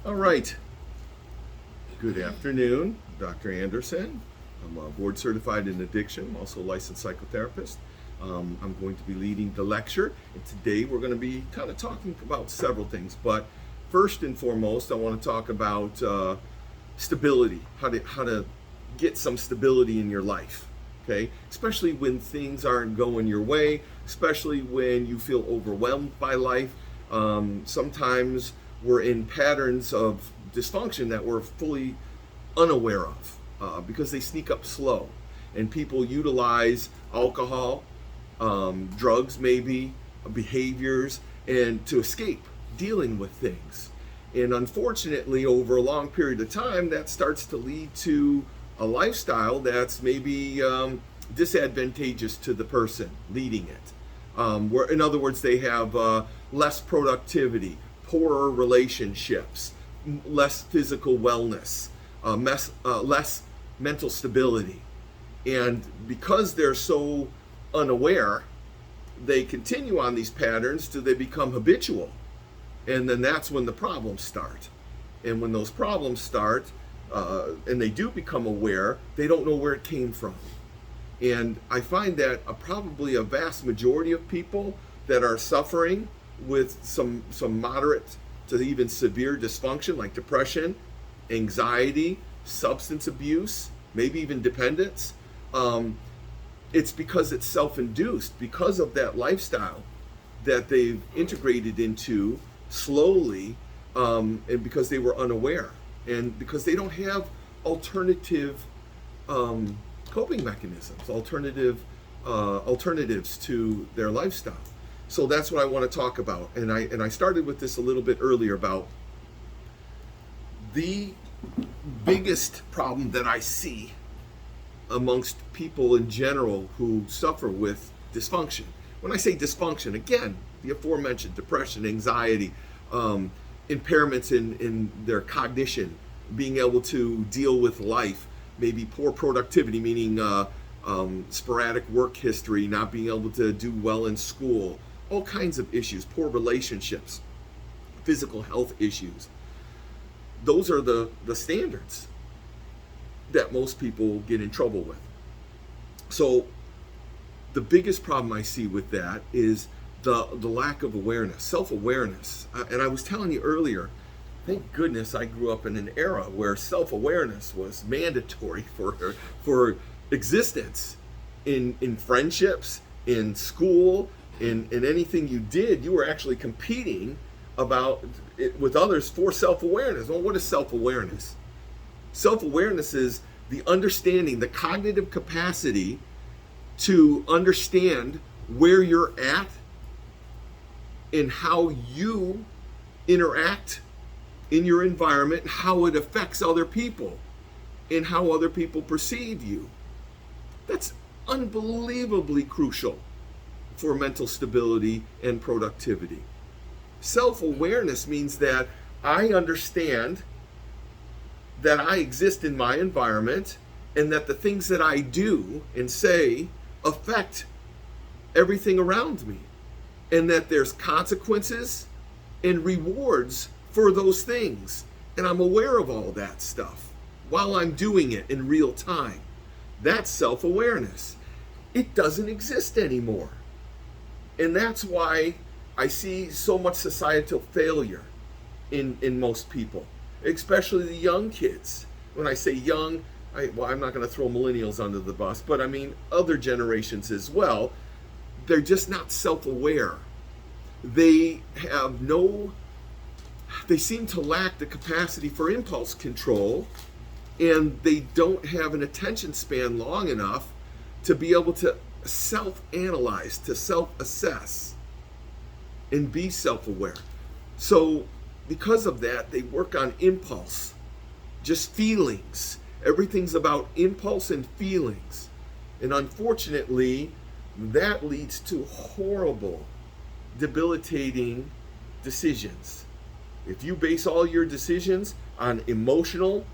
All right. Good afternoon, Dr. Anderson. I'm board certified in addiction. I'm also a licensed psychotherapist. I'm going to be leading the lecture, and today we're going to be kind of talking about several things. But first and foremost, I want to talk about stability, how to get some stability in your life. Okay, especially when things aren't going your way, especially when you feel overwhelmed by life. Sometimes we're in patterns of dysfunction that we're fully unaware of because they sneak up slow. And people utilize alcohol, drugs, maybe, behaviors, and to escape dealing with things. And unfortunately, over a long period of time, that starts to lead to a lifestyle that's maybe disadvantageous to the person leading it. Where, in other words, they have less productivity, poorer relationships, less physical wellness, less mental stability. And because they're so unaware, they continue on these patterns till they become habitual. And then that's when the problems start. And when those problems start, and they do become aware, they don't know where it came from. And I find that probably a vast majority of people that are suffering with some moderate to even severe dysfunction like depression, anxiety, substance abuse, maybe even dependence, it's because it's self-induced, because of that lifestyle that they've integrated into slowly, and because they were unaware, and because they don't have alternative coping mechanisms, alternatives to their lifestyle. So that's what I want to talk about. And I started with this a little bit earlier about the biggest problem that I see amongst people in general who suffer with dysfunction. When I say dysfunction, again, the aforementioned depression, anxiety, impairments in their cognition, being able to deal with life, maybe poor productivity, meaning sporadic work history, not being able to do well in school, all kinds of issues, poor relationships, physical health issues. Those are the standards that most people get in trouble with. So the biggest problem I see with that is the lack of awareness, self-awareness. And I was telling you earlier, thank goodness I grew up in an era where self-awareness was mandatory for existence in friendships, in school, in anything you did. You were actually competing about it with others for self-awareness. Well, what is self-awareness? Self-awareness is the understanding, the cognitive capacity to understand where you're at and how you interact in your environment, how it affects other people, and how other people perceive you. That's unbelievably crucial for mental stability and productivity. Self-awareness means that I understand that I exist in my environment and that the things that I do and say affect everything around me, and that there's consequences and rewards for those things. And I'm aware of all that stuff while I'm doing it in real time. That's self-awareness. It doesn't exist anymore. And that's why I see so much societal failure in most people, especially the young kids. When I say young, I'm not going to throw millennials under the bus, but I mean other generations as well. They're just not self-aware. They seem to lack the capacity for impulse control, and they don't have an attention span long enough to be able to self-analyze, to self-assess, and be self-aware. So because of that, they work on impulse, just feelings. Everything's about impulse and feelings. And unfortunately, that leads to horrible, debilitating decisions. If you base all your decisions on emotional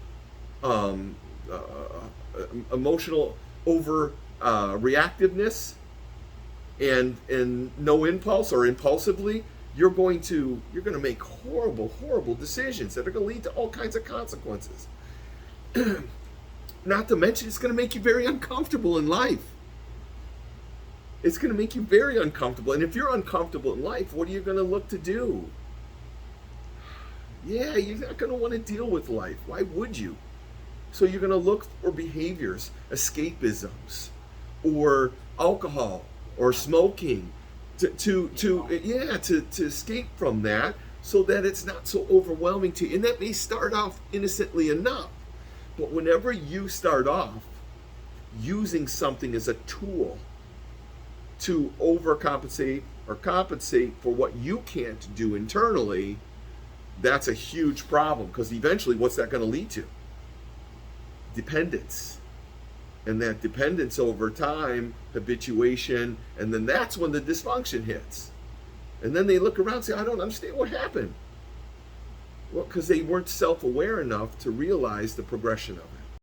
over reactiveness and no impulse, or impulsively, you're going to make horrible decisions that are going to lead to all kinds of consequences. Not to mention, it's going to make you very uncomfortable in life. It's going to make you very uncomfortable. And if you're uncomfortable in life, what are you going to look to do? Yeah, you're not going to want to deal with life. Why would you? So you're going to look for behaviors, escapisms, or alcohol, or smoking, to escape from that, so that it's not so overwhelming to you. And that may start off innocently enough, but whenever you start off using something as a tool to overcompensate or compensate for what you can't do internally, that's a huge problem, because eventually what's that going to lead to? Dependence. And that dependence over time, habituation, and then that's when the dysfunction hits. And then they look around and say, I don't understand what happened. Well, because they weren't self-aware enough to realize the progression of it.